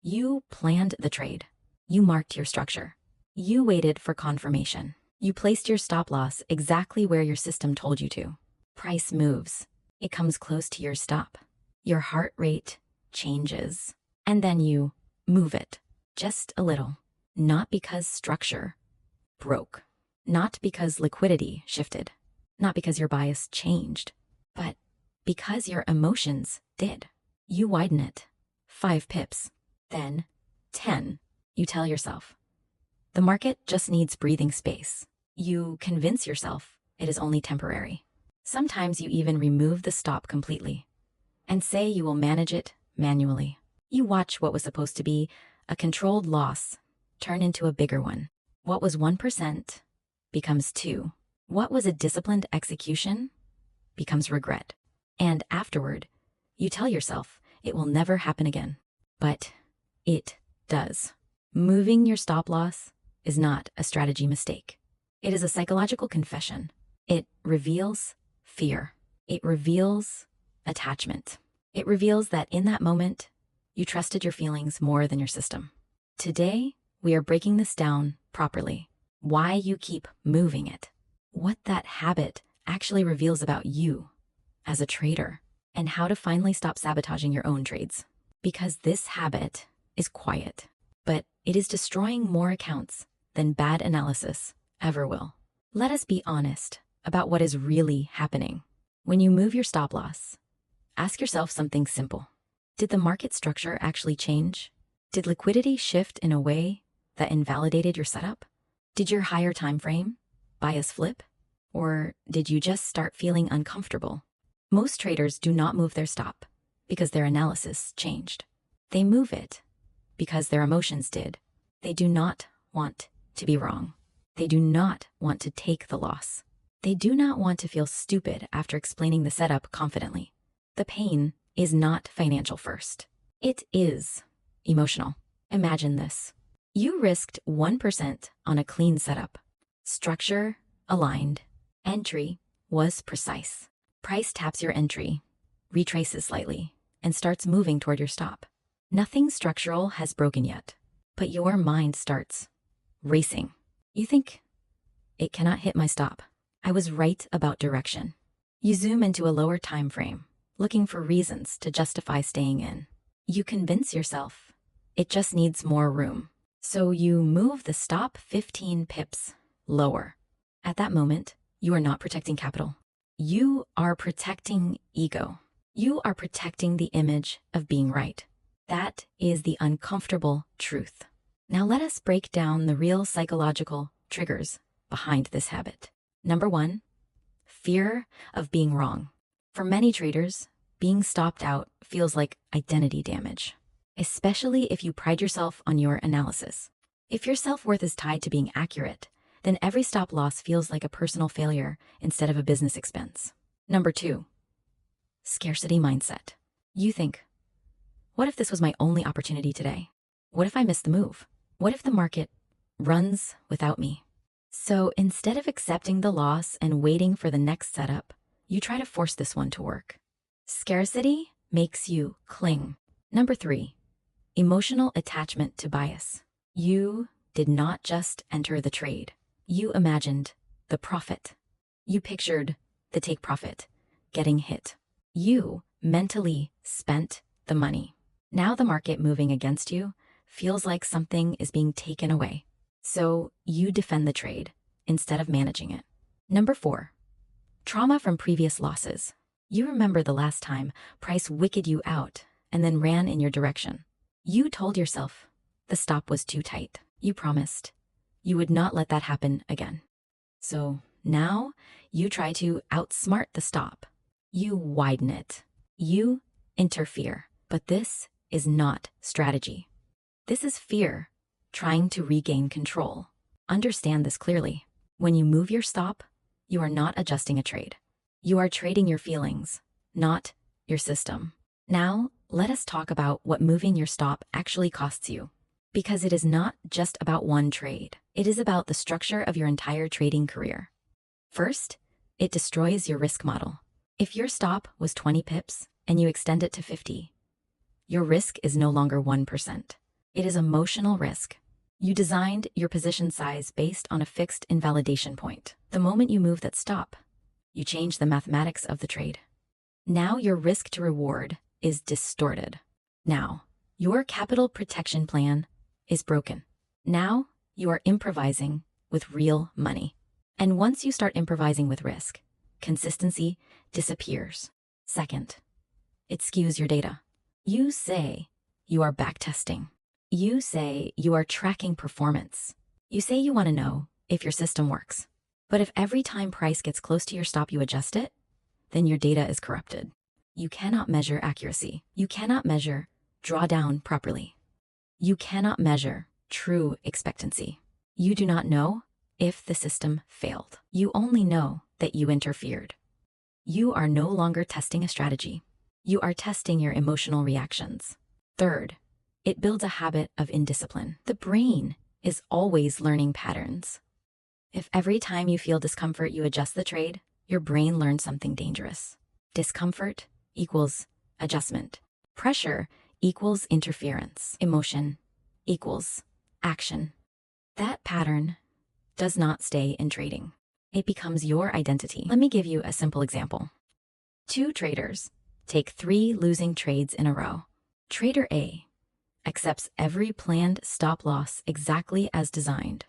You planned the trade. You marked your structure. You waited for confirmation. You placed your stop loss exactly where your system told you to. Price moves. It comes close to your stop. Your heart rate changes. And then you move it just a little. Not because structure broke. Not because liquidity shifted. Not because your bias changed. But because your emotions did. You widen it. 5 pips. Then 10. You tell yourself, the market just needs breathing space. You convince yourself it is only temporary. Sometimes you even remove the stop completely and say you will manage it manually. You watch what was supposed to be a controlled loss turn into a bigger one. What was 1% becomes 2. What was a disciplined execution becomes regret. And afterward, you tell yourself it will never happen again. But it does. Moving your stop loss is not a strategy mistake. It is a psychological confession. It reveals fear. It reveals attachment. It reveals that in that moment, you trusted your feelings more than your system. Today, we are breaking this down properly. Why you keep moving it. What that habit actually reveals about you as a trader. And how to finally stop sabotaging your own trades. Because this habit is quiet, but it is destroying more accounts than bad analysis ever will. Let us be honest about what is really happening. When you move your stop loss, ask yourself something simple. Did the market structure actually change? Did liquidity shift in a way that invalidated your setup? Did your higher time frame bias flip? Or did you just start feeling uncomfortable? Most traders do not move their stop because their analysis changed. They move it because their emotions did. They do not want to be wrong. They do not want to take the loss. They do not want to feel stupid after explaining the setup confidently. The pain is not financial first. It is emotional. Imagine this. You risked 1% on a clean setup. Structure aligned. Entry was precise. Price taps your entry, retraces slightly, and starts moving toward your stop. Nothing structural has broken yet, but your mind starts racing. You think, it cannot hit my stop. I was right about direction. You zoom into a lower time frame, looking for reasons to justify staying in. You convince yourself it just needs more room. So you move the stop 15 pips lower. At that moment, you are not protecting capital. You are protecting ego. You are protecting the image of being right. That is the uncomfortable truth. Now let us break down the real psychological triggers behind this habit. Number 1, fear of being wrong. For many traders, being stopped out feels like identity damage, especially if you pride yourself on your analysis. If your self-worth is tied to being accurate, then every stop loss feels like a personal failure instead of a business expense. Number 2, scarcity mindset. You think, what if this was my only opportunity today? What if I miss the move? What if the market runs without me? So instead of accepting the loss and waiting for the next setup, you try to force this one to work. Scarcity makes you cling. Number 3, emotional attachment to bias. You did not just enter the trade. You imagined the profit. You pictured the take profit getting hit. You mentally spent the money. Now the market moving against you feels like something is being taken away. So you defend the trade instead of managing it. Number 4, trauma from previous losses. You remember the last time price wicked you out and then ran in your direction. You told yourself the stop was too tight. You promised you would not let that happen again. So now you try to outsmart the stop. You widen it. You interfere. But this is not strategy. This is fear trying to regain control. Understand this clearly. When you move your stop, you are not adjusting a trade. You are trading your feelings, not your system. Now, let us talk about what moving your stop actually costs you. Because it is not just about one trade. It is about the structure of your entire trading career. First, it destroys your risk model. If your stop was 20 pips and you extend it to 50, your risk is no longer 1%. It is emotional risk. You designed your position size based on a fixed invalidation point. The moment you move that stop, you change the mathematics of the trade. Now your risk to reward is distorted. Now, your capital protection plan is broken. Now, you are improvising with real money. And once you start improvising with risk, consistency disappears. Second, it skews your data. You say you are backtesting. You say you are tracking performance. You say you want to know if your system works. But if every time price gets close to your stop you adjust it, then your data is corrupted. You cannot measure accuracy. You cannot measure drawdown properly. You cannot measure true expectancy. You do not know if the system failed. You only know that you interfered. You are no longer testing a strategy. You are testing your emotional reactions. Third, it builds a habit of indiscipline. The brain is always learning patterns. If every time you feel discomfort you adjust the trade, your brain learns something dangerous. Discomfort equals adjustment. Pressure equals interference. Emotion equals action. That pattern does not stay in trading. It becomes your identity. Let me give you a simple example. Two traders take 3 losing trades in a row. Trader A accepts every planned stop loss exactly as designed.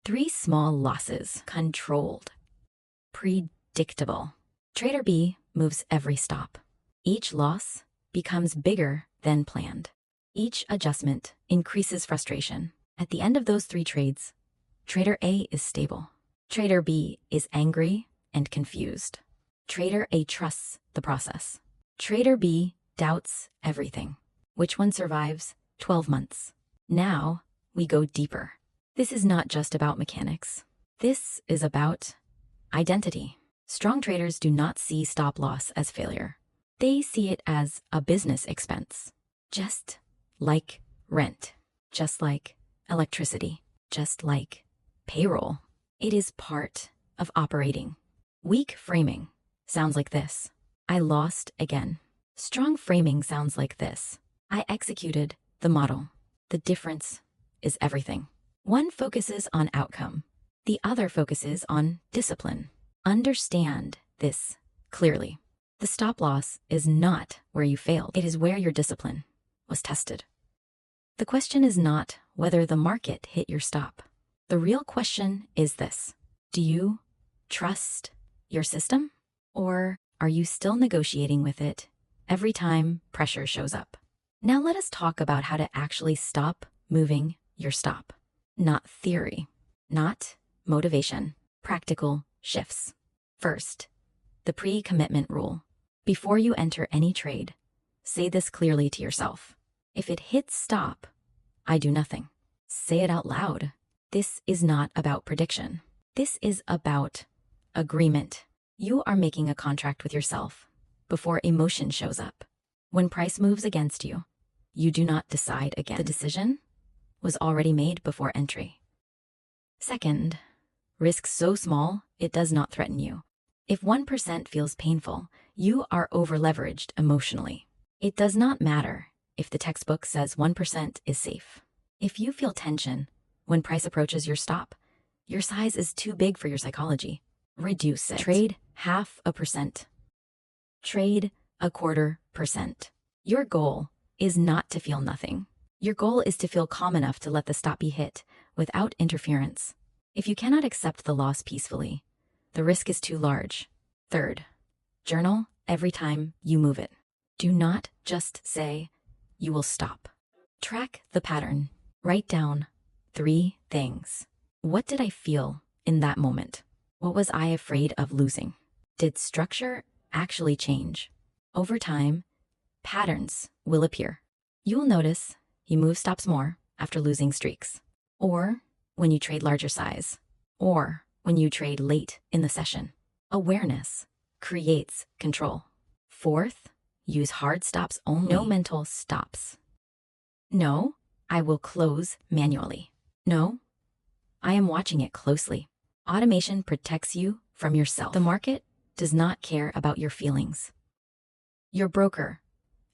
3 small losses, controlled, predictable. Trader B moves every stop. Each loss becomes bigger than planned. Each adjustment increases frustration. At the end of those 3 trades, Trader A is stable. Trader B is angry and confused. Trader A trusts the process. Trader B doubts everything. Which one survives 12 months? Now we go deeper. This is not just about mechanics. This is about identity. Strong traders do not see stop loss as failure. They see it as a business expense. Just like rent. Just like electricity. Just like payroll. It is part of operating. Weak framing sounds like this. I lost again. Strong framing sounds like this. I executed the model. The difference is everything. One focuses on outcome. The other focuses on discipline. Understand this clearly. The stop loss is not where you failed. It is where your discipline was tested. The question is not whether the market hit your stop. The real question is this: do you trust your system? Or are you still negotiating with it every time pressure shows up? Now let us talk about how to actually stop moving your stop. Not theory, not motivation, practical shifts. First, the pre-commitment rule. Before you enter any trade, say this clearly to yourself. If it hits stop, I do nothing. Say it out loud. This is not about prediction. This is about agreement. You are making a contract with yourself before emotion shows up. When price moves against you, you do not decide again. The decision was already made before entry. Second, risk so small it does not threaten you. If 1% feels painful, you are overleveraged emotionally. It does not matter if the textbook says 1% is safe. If you feel tension when price approaches your stop, your size is too big for your psychology. Reduce it. Trade 0.5%. Trade 0.25%. Your goal is not to feel nothing. Your goal is to feel calm enough to let the stop be hit without interference. If you cannot accept the loss peacefully, the risk is too large. Third, journal every time you move it. Do not just say, you will stop. Track the pattern. Write down 3 things. What did I feel in that moment? What was I afraid of losing? Did structure actually change? Over time, patterns will appear. You will notice you move stops more after losing streaks, or when you trade larger size, or when you trade late in the session. Awareness creates control. Fourth, use hard stops only. No mental stops. No, I will close manually. No, I am watching it closely. Automation protects you from yourself. The market does not care about your feelings. Your broker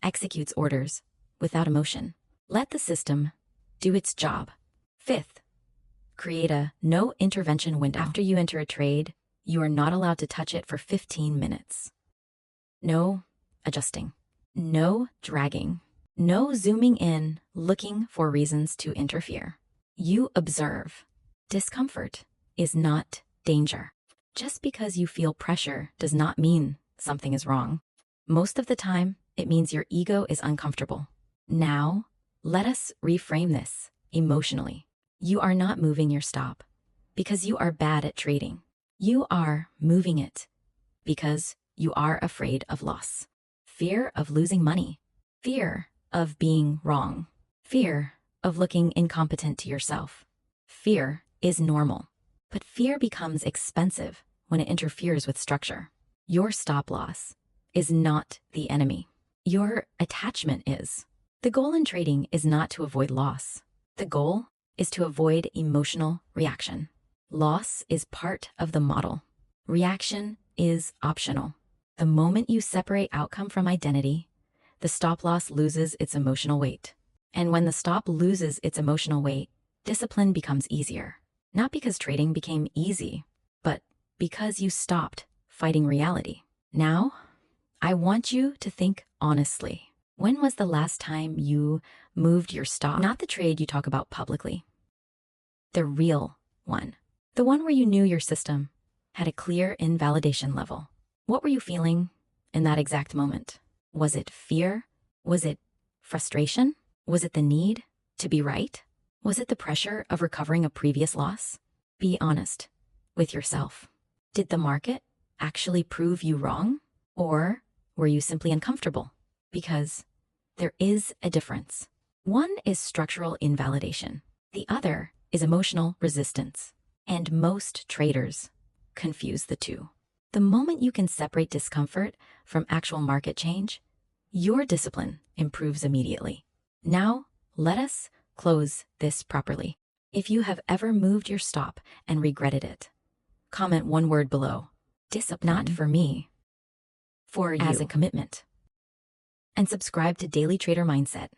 executes orders without emotion. Let the system do its job. Fifth, create a no intervention window. After you enter a trade, you are not allowed to touch it for 15 minutes. No adjusting, no dragging, no zooming in, looking for reasons to interfere. You observe. Discomfort is not danger. Just because you feel pressure does not mean something is wrong. Most of the time, it means your ego is uncomfortable. Now, let us reframe this emotionally. You are not moving your stop because you are bad at trading. You are moving it because you are afraid of loss. Fear of losing money. Fear of being wrong. Fear of looking incompetent to yourself. Fear is normal, but fear becomes expensive when it interferes with structure. Your stop loss is not the enemy. Your attachment is. The goal in trading is not to avoid loss. The goal is to avoid emotional reaction. Loss is part of the model. Reaction is optional. The moment you separate outcome from identity, the stop loss loses its emotional weight. And when the stop loses its emotional weight, discipline becomes easier. Not because trading became easy, but because you stopped fighting reality. Now, I want you to think honestly. When was the last time you moved your stop? Not the trade you talk about publicly. The real one. The one where you knew your system had a clear invalidation level. What were you feeling in that exact moment? Was it fear? Was it frustration? Was it the need to be right? Was it the pressure of recovering a previous loss? Be honest with yourself. Did the market actually prove you wrong? Or were you simply uncomfortable? Because there is a difference. One is structural invalidation. The other is emotional resistance. And most traders confuse the two. The moment you can separate discomfort from actual market change, your discipline improves immediately. Now, let us close this properly. If you have ever moved your stop and regretted it, comment one word below. Discipline. Not for me. For you. As a commitment. And subscribe to Daily Trader Mindset.